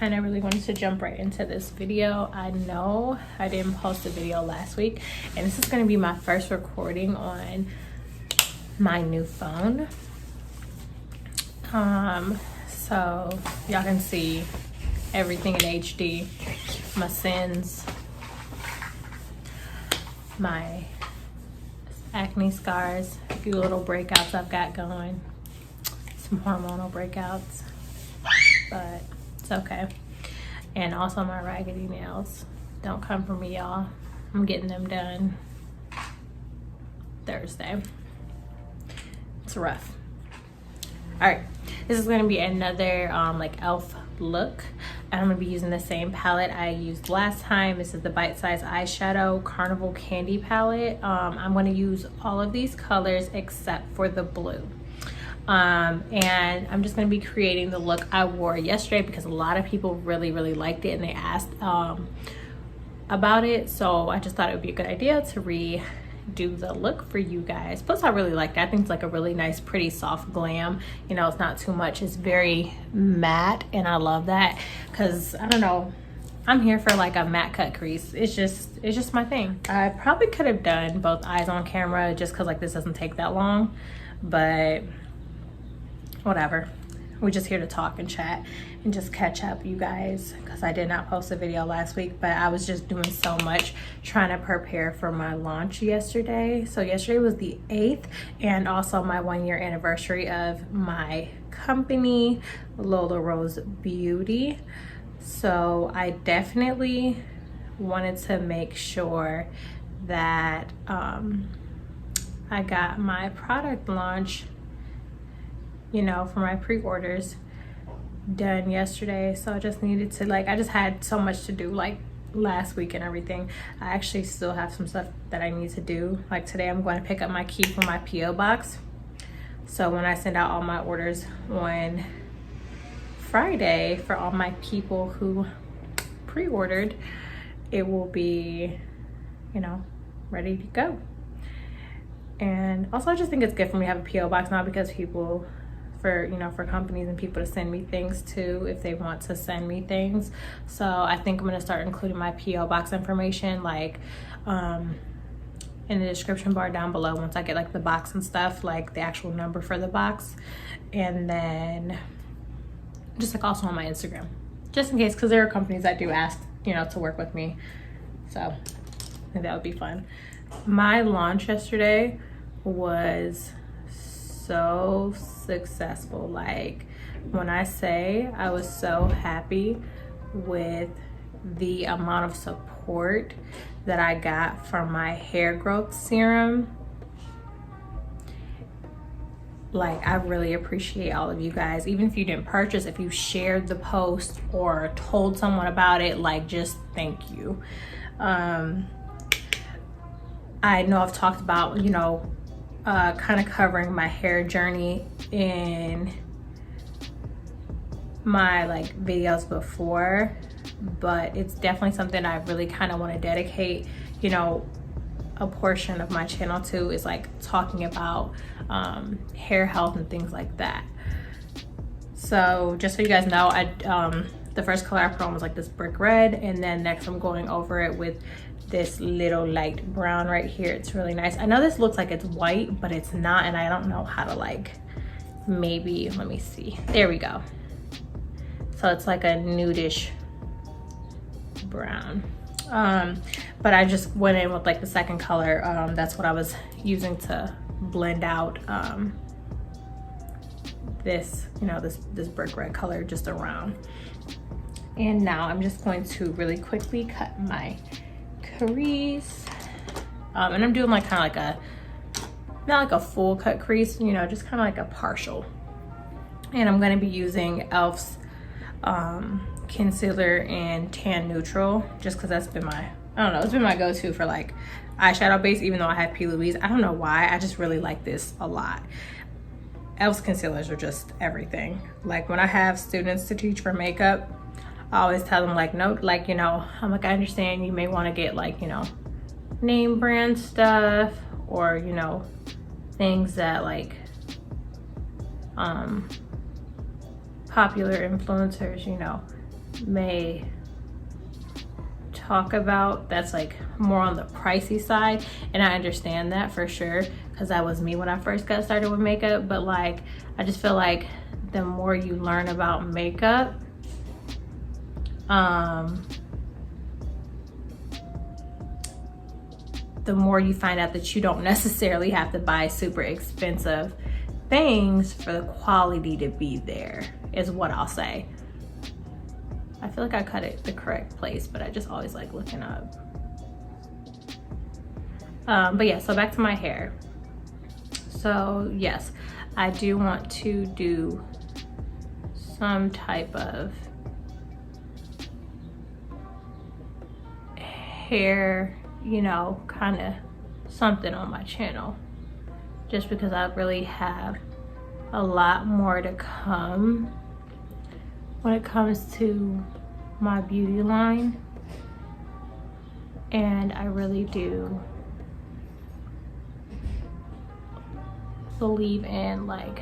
kind of really wanted to jump right into this video. I know I didn't post a video last week, and this is going to be my first recording on my new phone. So y'all can see everything in HD, my sins, my acne scars, a few little breakouts I've got going, some hormonal breakouts, but it's okay. And also my raggedy nails. Don't come for me, y'all. I'm getting them done Thursday. It's rough. All right, this is gonna be another like e.L.F look, and I'm gonna be using the same palette I used last time. This is the Bite Size Eyeshadow Carnival Candy palette. I'm gonna use all of these colors except for the blue. And I'm just gonna be creating the look I wore yesterday because a lot of people really liked it and they asked about it, so I just thought it would be a good idea to redo the look for you guys. Plus I really like it. I think it's like a really nice pretty soft glam, you know. It's not too much, it's very matte, and I love that because I don't know, I'm here for like a matte cut crease. It's just my thing. I probably could have done both eyes on camera just because like this doesn't take that long, but whatever. We're just here to talk and chat and just catch up, you guys, because I did not post a video last week, but I was just doing so much trying to prepare for my launch yesterday. So yesterday was the 8th and also my 1-year anniversary of my company, LolaRose Beauty. So I definitely wanted to make sure that I got my product launch, you know, for my pre-orders done yesterday. So I just needed to I just had so much to do like last week and everything. I actually still have some stuff that I need to do. Like today I'm going to pick up my key for my PO box, so when I send out all my orders on Friday for all my people who pre-ordered, it will be, you know, ready to go. And also I just think it's good for me to have a PO box now because people, for companies and people to send me things too if they want to send me things. So I think I'm gonna start including my PO box information like in the description bar down below once I get like the box and stuff, like the actual number for the box, and then just like also on my Instagram, just in case, because there are companies that do ask, you know, to work with me. So I think that would be fun. My launch yesterday was so successful. Like when I say I was so happy with the amount of support that I got from my hair growth serum, like I really appreciate all of you guys. Even if you didn't purchase, if you shared the post or told someone about it, like just thank you. I know I've talked about, you know, kind of covering my hair journey in my like videos before, but it's definitely something I really kind of want to dedicate, you know, a portion of my channel to, is like talking about hair health and things like that. So just so you guys know, the first color I put on was like this brick red, and then next I'm going over it with this little light brown right here. It's really nice. I know this looks like it's white, but it's not, and I don't know how to like, maybe, let me see. There we go. So it's like a nudish brown. But I just went in with like the second color. That's what I was using to blend out this, you know, this brick red color just around. And now I'm just going to really quickly cut my crease, and I'm doing like kind of like a, not like a full cut crease, you know, just kind of like a partial. And I'm going to be using e.L.F's concealer in tan neutral, just because that's been my, I don't know, it's been my go-to for like eyeshadow base, even though I have P. Louise. I don't know why, I just really like this a lot. e.L.F's concealers are just everything. Like when I have students to teach for makeup, I always tell them like, no, like, you know, I'm like, I understand you may want to get like, you know, name brand stuff, or, you know, things that like popular influencers, you know, may talk about that's like more on the pricey side, and I understand that for sure, because that was me when I first got started with makeup. But like, I just feel like the more you learn about makeup, the more you find out that you don't necessarily have to buy super expensive things for the quality to be there, is what I'll say. I feel like I cut it the correct place, but I just always like looking up. But yeah, so back to my hair. So yes, I do want to do some type of hair, you know, kind of something on my channel, just because I really have a lot more to come when it comes to my beauty line. And I really do believe in, like,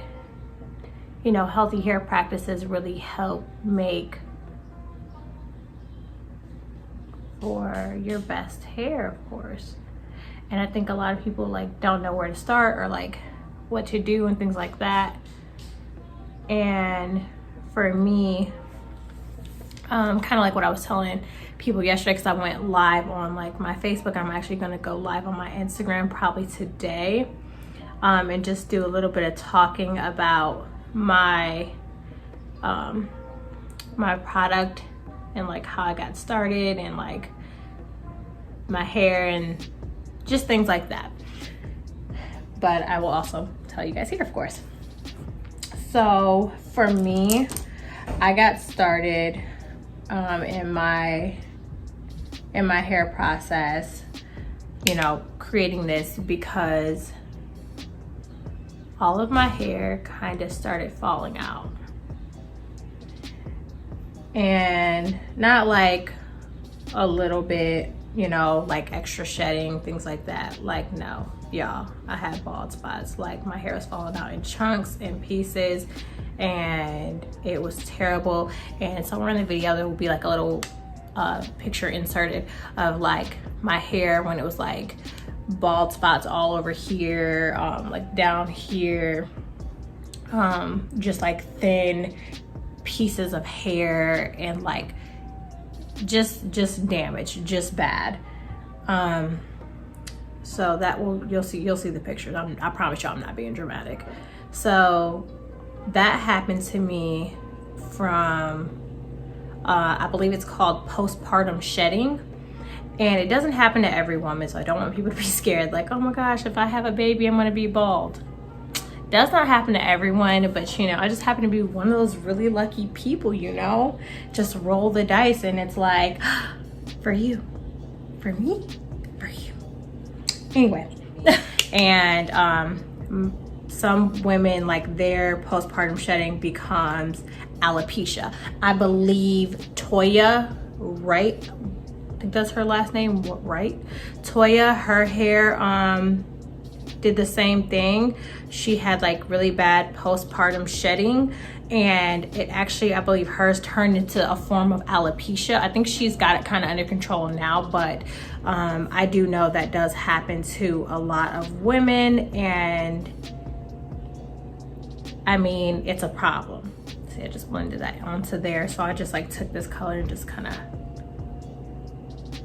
you know, healthy hair practices really help make for your best hair, of course. And I think a lot of people like don't know where to start or like what to do and things like that. And for me, kind of like what I was telling people yesterday, because I went live on like my Facebook. I'm actually going to go live on my Instagram probably today, and just do a little bit of talking about my my product and like how I got started and like my hair and just things like that. But I will also tell you guys here, of course. So for me, I got started in my hair process, you know, creating this because all of my hair kind of started falling out. And not like a little bit, you know, like extra shedding, things like that. Like, no, y'all, I had bald spots. Like, my hair was falling out in chunks and pieces, and it was terrible. And somewhere in the video there will be like a little picture inserted of like my hair when it was like bald spots all over here, like down here, just like thin pieces of hair, and like just damage, just bad. So that will, you'll see the pictures. I promise you I'm not being dramatic. So that happened to me from I believe it's called postpartum shedding, and it doesn't happen to every woman, so I don't want people to be scared like, oh my gosh, if I have a baby I'm gonna be bald. Does not happen to everyone, but you know, I just happen to be one of those really lucky people, you know, just roll the dice, and it's like, for you, for me, for you. Anyway, and some women, like, their postpartum shedding becomes alopecia. I believe Toya, right? I think that's her last name, right? Toya, her hair did the same thing. She had like really bad postpartum shedding, and it actually, I believe hers turned into a form of alopecia. I think she's got it kind of under control now, but I do know that does happen to a lot of women, and I mean, it's a problem. See, I just blended that onto there, so I just like took this color and just kind of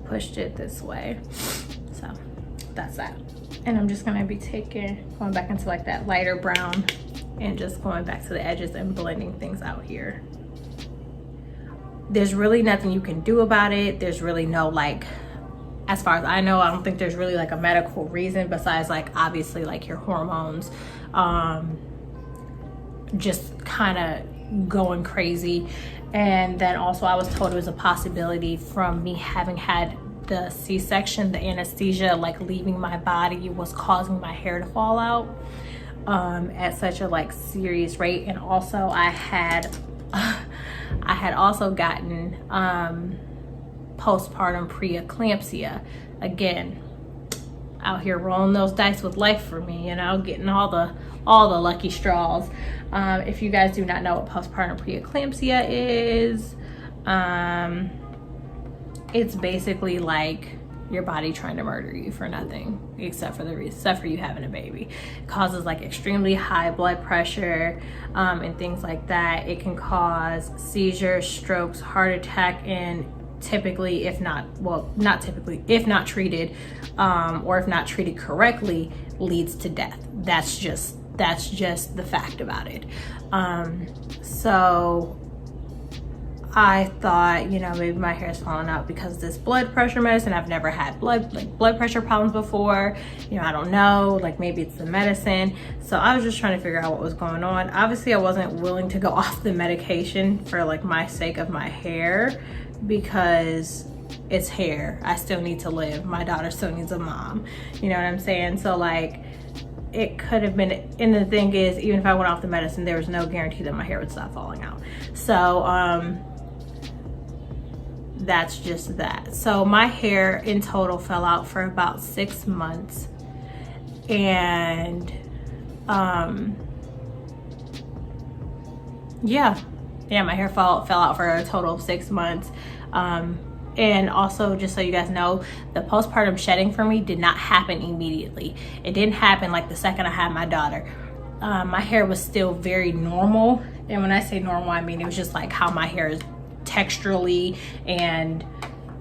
pushed it this way. So that's that. And I'm just gonna be going back into like that lighter brown and just going back to the edges and blending things out here. There's really nothing you can do about it. There's really no, like, as far as I know, I don't think there's really like a medical reason besides like obviously like your hormones just kind of going crazy. And then also I was told it was a possibility from me having had the C-section, the anesthesia, like leaving my body, was causing my hair to fall out at such a like serious rate. And also I had also gotten postpartum preeclampsia. Again, out here rolling those dice with life for me, you know, getting all the lucky straws. If you guys do not know what postpartum preeclampsia is, It's basically like your body trying to murder you for nothing, except for you having a baby. It causes like extremely high blood pressure, and things like that. It can cause seizures, strokes, heart attack, and typically, if not treated, or if not treated correctly, leads to death. That's just the fact about it. So I thought, you know, maybe my hair's falling out because of this blood pressure medicine. I've never had blood pressure problems before. You know, I don't know, like maybe it's the medicine. So I was just trying to figure out what was going on. Obviously, I wasn't willing to go off the medication for like my sake of my hair, because it's hair. I still need to live. My daughter still needs a mom. You know what I'm saying? So like, it could have been, and the thing is, even if I went off the medicine, there was no guarantee that my hair would stop falling out. So that's just that. So my hair in total fell out for about 6 months, and yeah, my hair fell out for a total of 6 months. And also, just so you guys know, the postpartum shedding for me did not happen immediately. It didn't happen like the second I had my daughter. My hair was still very normal, and when I say normal, I mean it was just like how my hair is texturally and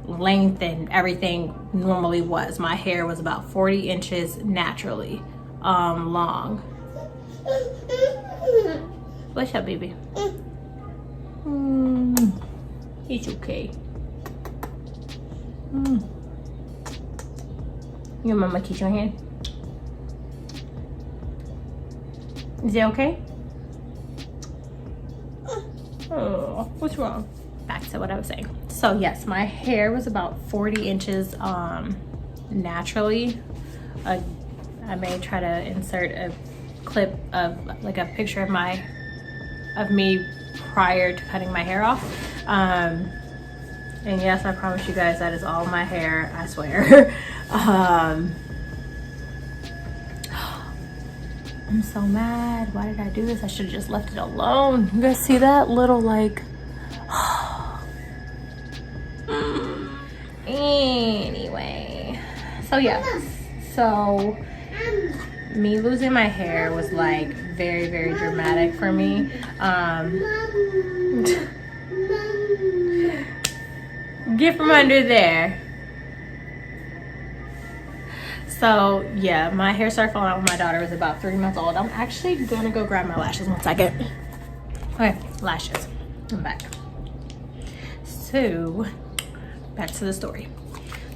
length and everything normally was. My hair was about 40 inches naturally long. What's up, baby? It's okay. Your mama kiss your hand. Is it okay? Oh, what's wrong? Back to what I was saying. So yes, my hair was about 40 inches naturally. I may try to insert a clip of like a picture of me prior to cutting my hair off. And yes, I promise you guys that is all my hair, I swear. I'm so mad. Why did I do this? I should have just left it alone. You guys see that little like... Anyway, so yeah, so me losing my hair was like very, very dramatic for me. Get from under there. So yeah, my hair started falling out when my daughter was about 3 months old. I'm actually gonna go grab my lashes 1 second. Okay, lashes. I'm back. So back to the story.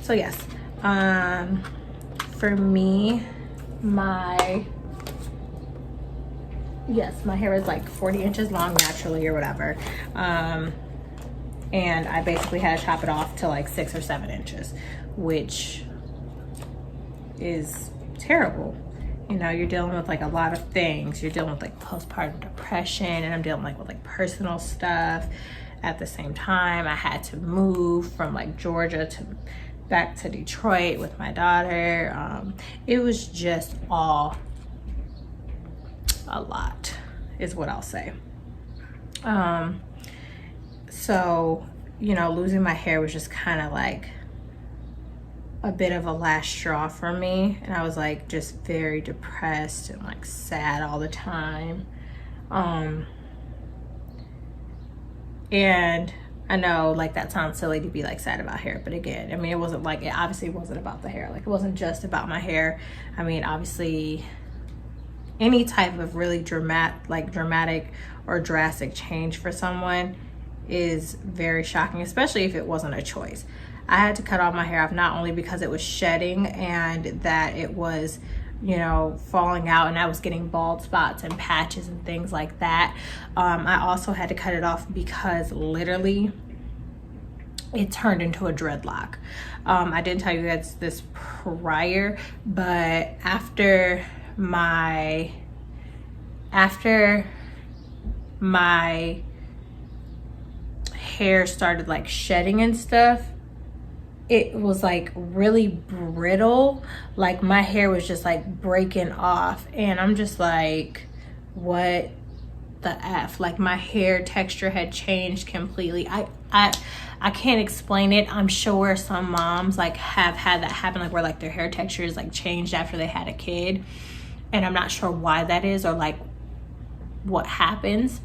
So yes, for me, my hair was like 40 inches long naturally or whatever. And I basically had to chop it off to like 6 or 7 inches, which is terrible. You know, you're dealing with like a lot of things. You're dealing with like postpartum depression, and I'm dealing with like personal stuff at the same time. I had to move from like Georgia back to Detroit with my daughter. It was just all a lot, is what I'll say. So, you know, losing my hair was just kind of like a bit of a last straw for me. And I was like just very depressed and like sad all the time. And I know like that sounds silly to be like sad about hair, but again, I mean, it obviously wasn't about the hair. Like it wasn't just about my hair. I mean, obviously any type of really dramatic or drastic change for someone is very shocking, especially if it wasn't a choice. I had to cut off my hair off not only because it was shedding and that it was, you know, falling out and I was getting bald spots and patches and things like that. I also had to cut it off because literally it turned into a dreadlock. I didn't tell you guys this prior, but after my hair started like shedding and stuff, it was like really brittle. Like my hair was just like breaking off, and I'm just like, what the F. Like my hair texture had changed completely. I can't explain it. I'm sure some moms like have had that happen, like where like their hair texture is like changed after they had a kid, and I'm not sure why that is or like what happens,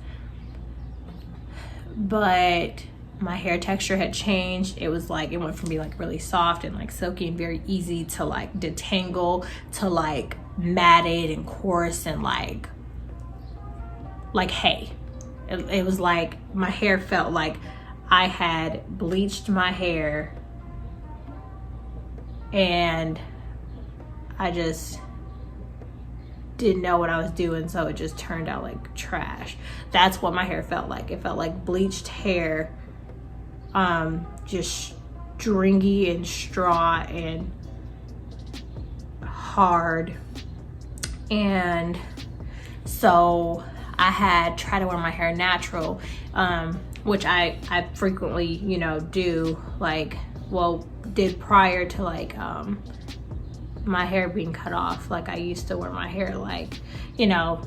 but my hair texture had changed. It was like, it went from being like really soft and like silky and very easy to like detangle to like matted and coarse and like hay. It was like my hair felt like I had bleached my hair and I just didn't know what I was doing, so it just turned out like trash. That's what my hair felt like. It felt like bleached hair, just stringy and straw and hard. And so I had tried to wear my hair natural, which I frequently, you know, do, like, well, did prior to like my hair being cut off. Like I used to wear my hair like, you know,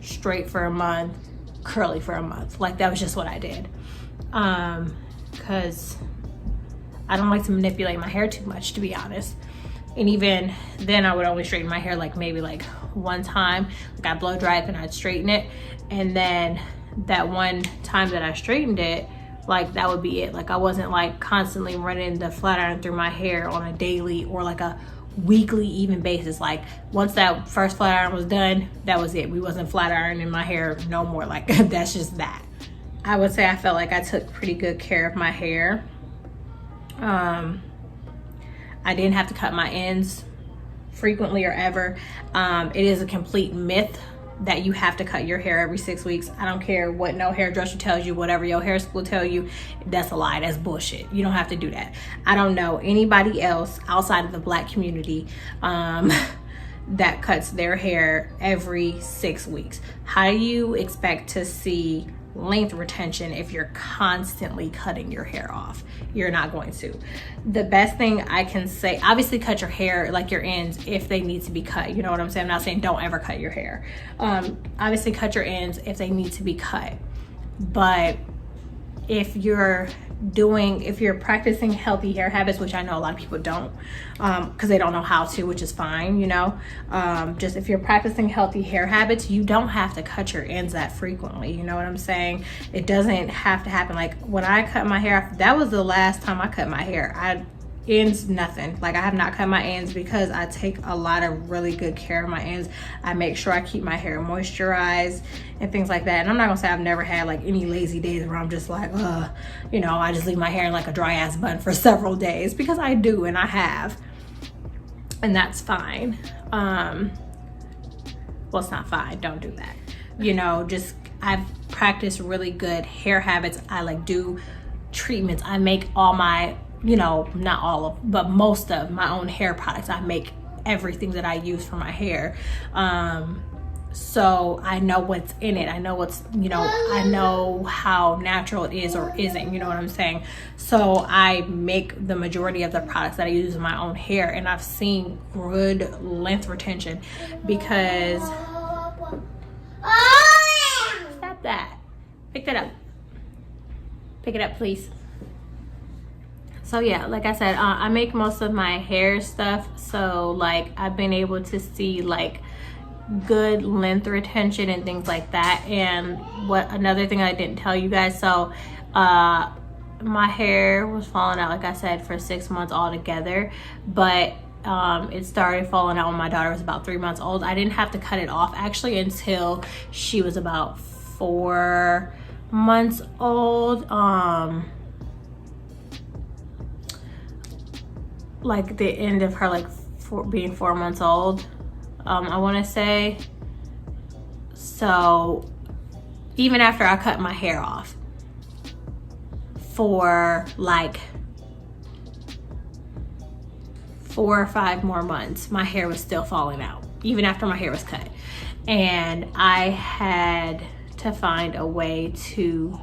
straight for a month, curly for a month. Like that was just what I did, because I don't like to manipulate my hair too much, to be honest. And even then I would only straighten my hair like maybe like one time. Like I blow dry it and I'd straighten it, and then that one time that I straightened it, like that would be it. Like I wasn't like constantly running the flat iron through my hair on a daily or like a weekly even basis. Like once that first flat iron was done, that was it. We wasn't flat ironing my hair no more. Like that's just that. I would say I felt like I took pretty good care of my hair. I didn't have to cut my ends frequently or ever. It is a complete myth that you have to cut your hair every 6 weeks. I don't care what no hairdresser tells you, whatever your hair school tell you, that's a lie, that's bullshit. You don't have to do that. I don't know anybody else outside of the Black community that cuts their hair every 6 weeks. How do you expect to see length retention if you're constantly cutting your hair off? You're not going to. The best thing I can say, obviously cut your hair, like your ends, if they need to be cut. You know what I'm saying? I'm not saying don't ever cut your hair. Obviously cut your ends if they need to be cut. But if you're practicing healthy hair habits, which I know a lot of people don't, because they don't know how to, which is fine, you know. Just if you're practicing healthy hair habits, you don't have to cut your ends that frequently. You know what I'm saying? It doesn't have to happen. Like when I cut my hair off, that was the last time I cut my hair. Ends, nothing. Like I have not cut my ends because I take a lot of really good care of my ends. I make sure I keep my hair moisturized and things like that. And I'm not gonna say I've never had like any lazy days where I'm just like, you know, I just leave my hair in like a dry ass bun for several days, because I do, and I have, and that's fine. Well, it's not fine, don't do that. You know, just I've practiced really good hair habits. I like do treatments. I make all my, you know, not all of, but most of my own hair products. I make everything that I use for my hair. So I know what's in it. I know what's, you know, I know how natural it is or isn't, you know what I'm saying? So I make the majority of the products that I use in my own hair, and I've seen good length retention because, stop that. Pick that up. Pick it up, please. So yeah, like I said, I make most of my hair stuff, so like I've been able to see like good length retention and things like that. And another thing I didn't tell you guys, so my hair was falling out, like I said, for 6 months altogether, but it started falling out when my daughter was about 3 months old. I didn't have to cut it off actually until she was about 4 months old. Like the end of her like being 4 months old, I want to say. So even after I cut my hair off for like 4 or 5 more months, my hair was still falling out even after my hair was cut, and I had to find a way to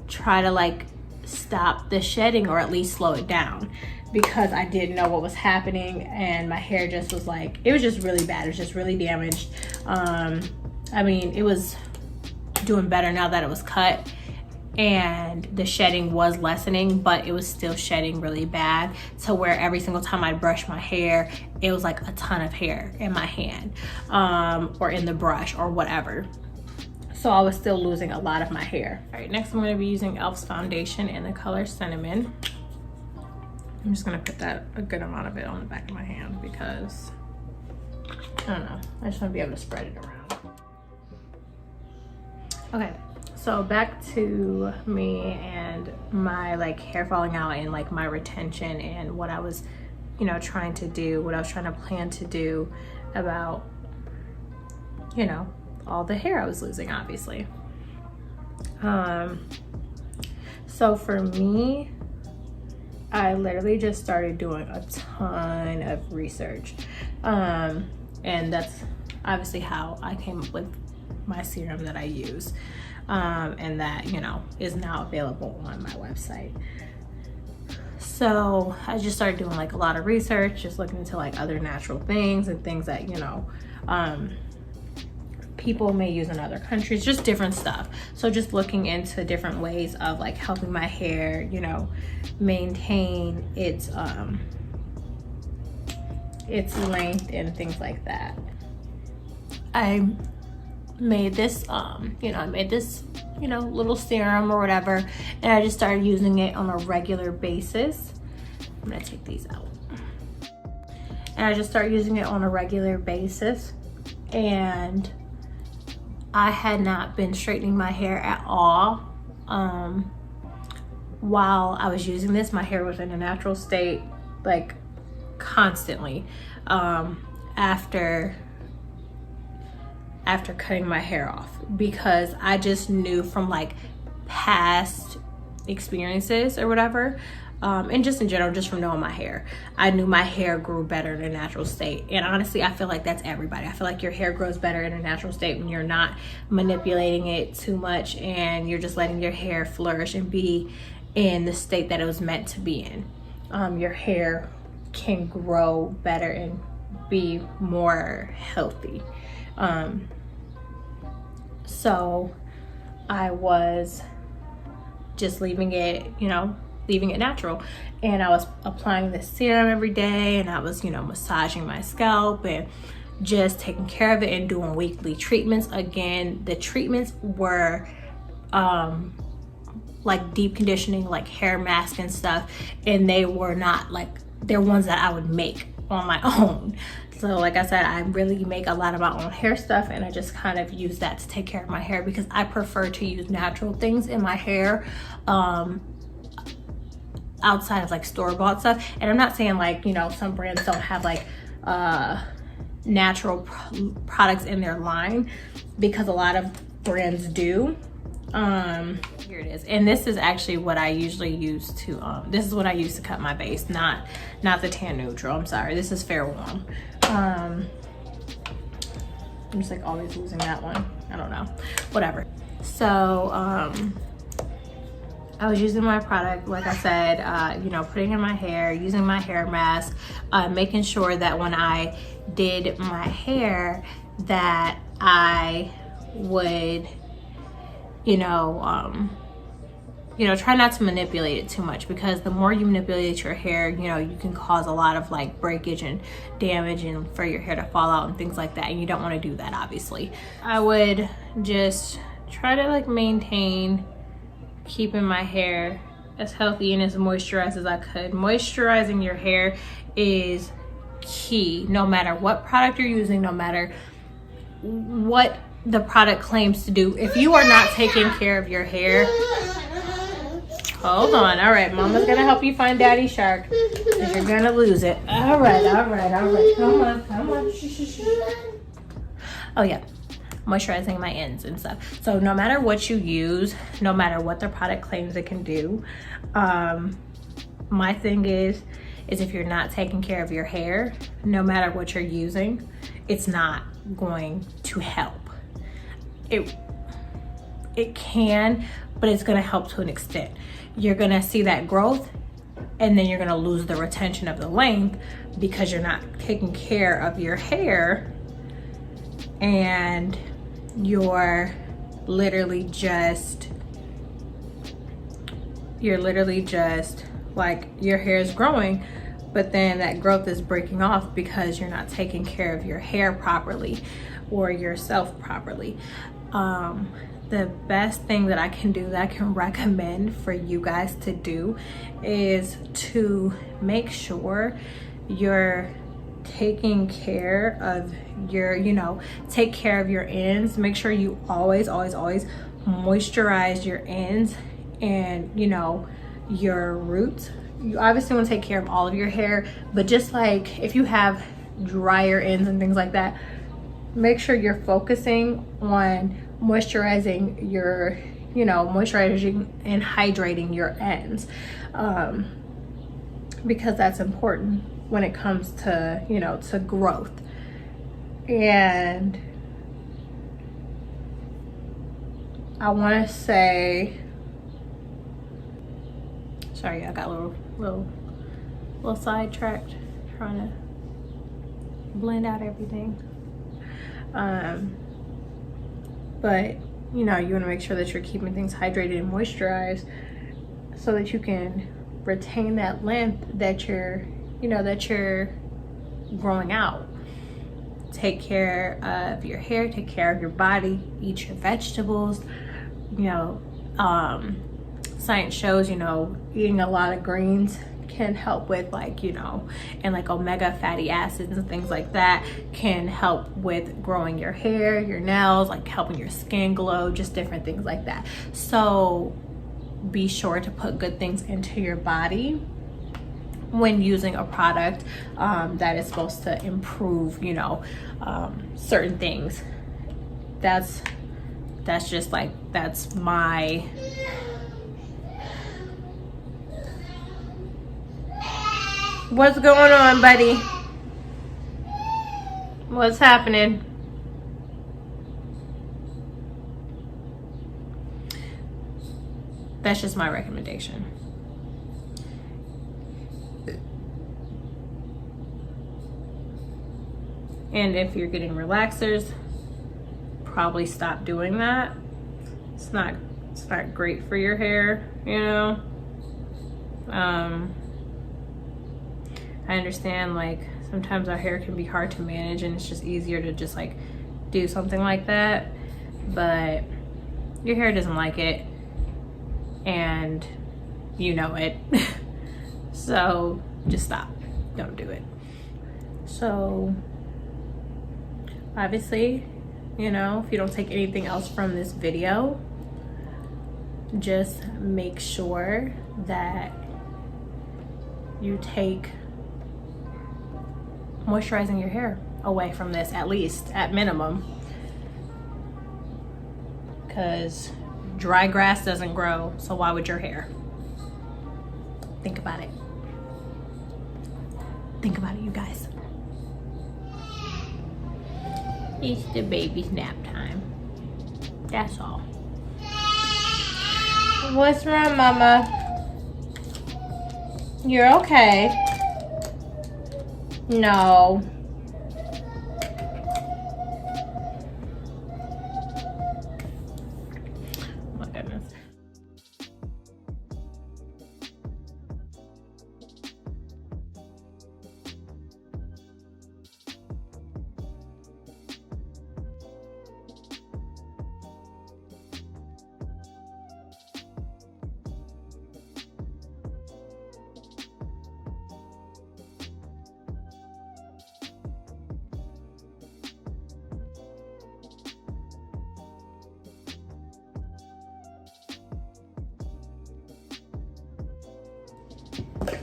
try to like stop the shedding or at least slow it down, because I didn't know what was happening, and my hair just was like, it was just really bad. It was just really damaged. I mean, it was doing better now that it was cut, and the shedding was lessening, but it was still shedding really bad to where every single time I brush my hair, it was like a ton of hair in my hand, or in the brush or whatever. So I was still losing a lot of my hair. All right, next I'm gonna be using E.L.F's foundation in the color Cinnamon. I'm just gonna put that, a good amount of it, on the back of my hand because, I don't know, I just wanna be able to spread it around. Okay, so back to me and my like hair falling out and like my retention and what I was, you know, trying to do, what I was trying to plan to do about, you know, all the hair I was losing, obviously. So for me, I literally just started doing a ton of research. And that's obviously how I came up with my serum that I use. And that, you know, is now available on my website. So I just started doing like a lot of research, just looking into like other natural things and things that, you know, people may use in other countries, just different stuff. So just looking into different ways of like helping my hair, you know, maintain its length and things like that. I made this, you know, little serum or whatever, and I just started using it on a regular basis. I'm gonna take these out. And I just started using it on a regular basis, and I had not been straightening my hair at all. While I was using this, my hair was in a natural state, like constantly, after cutting my hair off, because I just knew from like past experiences or whatever, and just in general, just from knowing my hair, I knew my hair grew better in a natural state. And honestly, I feel like that's everybody. I feel like your hair grows better in a natural state when you're not manipulating it too much and you're just letting your hair flourish and be in the state that it was meant to be in. Your hair can grow better and be more healthy. So I was just leaving it, you know, leaving it natural, and I was applying the serum every day, and I was, you know, massaging my scalp and just taking care of it and doing weekly treatments. Again, the treatments were like deep conditioning, like hair mask and stuff, and they were not like, they're ones that I would make on my own. So like I said, I really make a lot of my own hair stuff, and I just kind of use that to take care of my hair because I prefer to use natural things in my hair, outside of like store-bought stuff. And I'm not saying like, you know, some brands don't have like natural products in their line, because a lot of brands do. Here it is, and this is actually what I usually use to this is what I use to cut my base, not the tan neutral. I'm sorry, this is Fair Warm. I'm just like always losing that one, I don't know, whatever. So I was using my product, like I said, you know, putting in my hair, using my hair mask, making sure that when I did my hair that I would, you know, try not to manipulate it too much, because the more you manipulate your hair, you know, you can cause a lot of like breakage and damage and for your hair to fall out and things like that, and you don't want to do that, obviously. I would just try to like maintain keeping my hair as healthy and as moisturized as I could. Moisturizing your hair is key, no matter what product you're using, no matter what the product claims to do. If you are not taking care of your hair, hold on. All right, Mama's gonna help you find Daddy Shark, because you're gonna lose it. All right. Come on. Shh. Oh yeah, moisturizing my ends and stuff. So no matter what you use, no matter what the product claims it can do, my thing is if you're not taking care of your hair, no matter what you're using, it's not going to help. It can, but it's gonna help to an extent. You're gonna see that growth, and then you're gonna lose the retention of the length because you're not taking care of your hair, and you're literally just like your hair is growing, but then that growth is breaking off because you're not taking care of your hair properly or yourself properly. The best thing that I can do, that I can recommend for you guys to do, is to make sure you're taking care of your, take care of your ends. Make sure you always moisturize your ends and your roots. You obviously want to take care of all of your hair, but just like if you have drier ends and things like that, make sure you're focusing on moisturizing your, moisturizing and hydrating your ends, because that's important when it comes to, to growth. And I want to say, sorry, I got a little sidetracked trying to blend out everything. But you want to make sure that you're keeping things hydrated and moisturized so that you can retain that length that you're growing out. Take care of your hair, take care of your body, eat your vegetables. Science shows, eating a lot of greens can help with and like omega fatty acids and things like that can help with growing your hair, your nails, like helping your skin glow, just different things like that. So be sure to put good things into your body when using a product that is supposed to improve certain things. That's just like, that's my What's going on, buddy? What's happening? That's just my recommendation. And if you're getting relaxers, probably stop doing that. It's not great for your hair, I understand, like, sometimes our hair can be hard to manage and it's just easier to just like do something like that, but your hair doesn't like it and you know it. So just stop, don't do it. So obviously, if you don't take anything else from this video, just make sure that you take moisturizing your hair away from this, at least, at minimum, because dry grass doesn't grow, so why would your hair? Think about it. Think about it, you guys. It's the baby's nap time. That's all. What's wrong, mama? You're okay. No. Oh my goodness.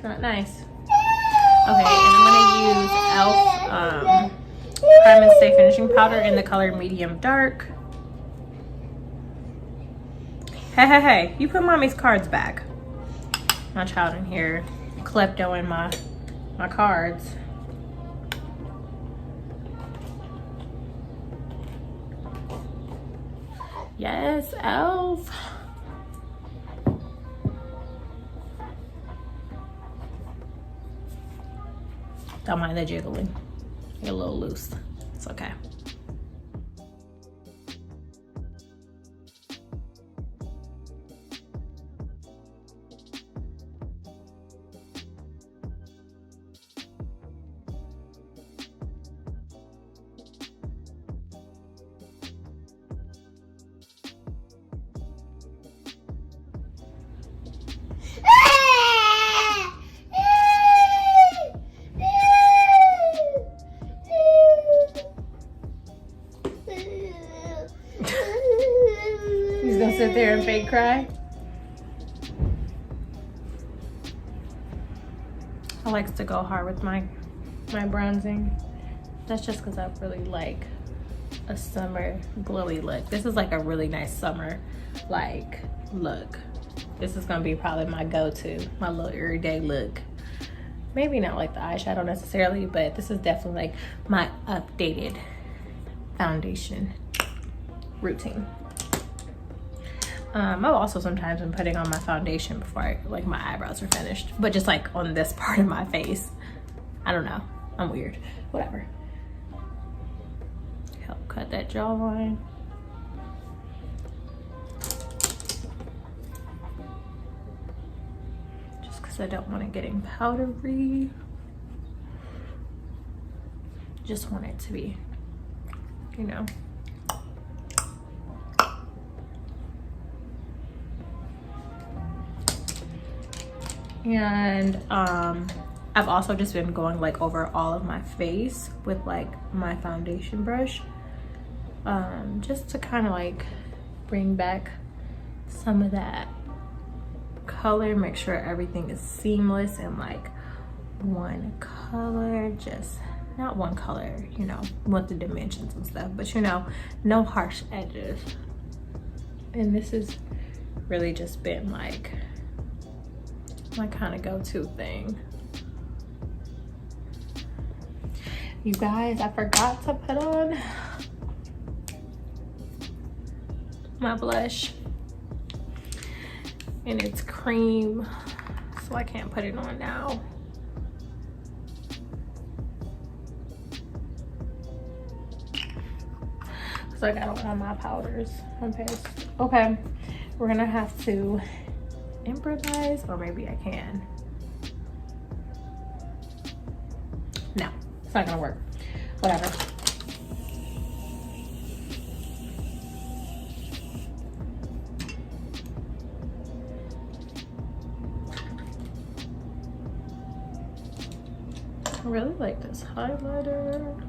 Not nice. Okay, and I'm gonna use E.L.F. Prime and Stay Finishing Powder in the color medium dark. Hey, you put mommy's cards back. My child in here kleptoing my cards. Yes, E.L.F. Don't mind the jiggling. You're a little loose. It's okay. sit there and fake cry. I like to go hard with my bronzing. That's just because I really like a summer glowy look. This is like a really nice summer like look. This is gonna be probably my go-to, my little everyday look. Maybe not like the eyeshadow necessarily, but this is definitely like my updated foundation routine. I've also sometimes been putting on my foundation before like my eyebrows are finished, but just like on this part of my face. I don't know, I'm weird, whatever. Help cut that jawline. Just because I don't want it getting powdery. Just want it to be, you know. And I've also just been going like over all of my face with like my foundation brush, just to kind of like bring back some of that color, make sure everything is seamless and like one color, just not one color, you know, with the dimensions and stuff, but you know, no harsh edges. And this has really just been like my kind of go-to thing. You guys, I forgot to put on my blush, and it's cream, so I can't put it on now. So I got all my powders. I'm pissed. Okay, we're gonna have to improvise, or maybe I can. No, it's not gonna work. Whatever. I really like this highlighter.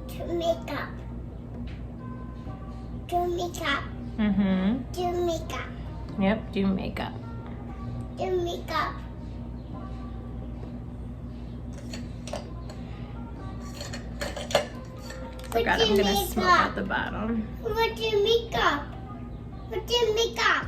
Do makeup. Do makeup. Mm-hmm. Do makeup. Yep, do makeup. Do makeup. Forgot I'm gonna smoke at the bottom. What do makeup? What do makeup?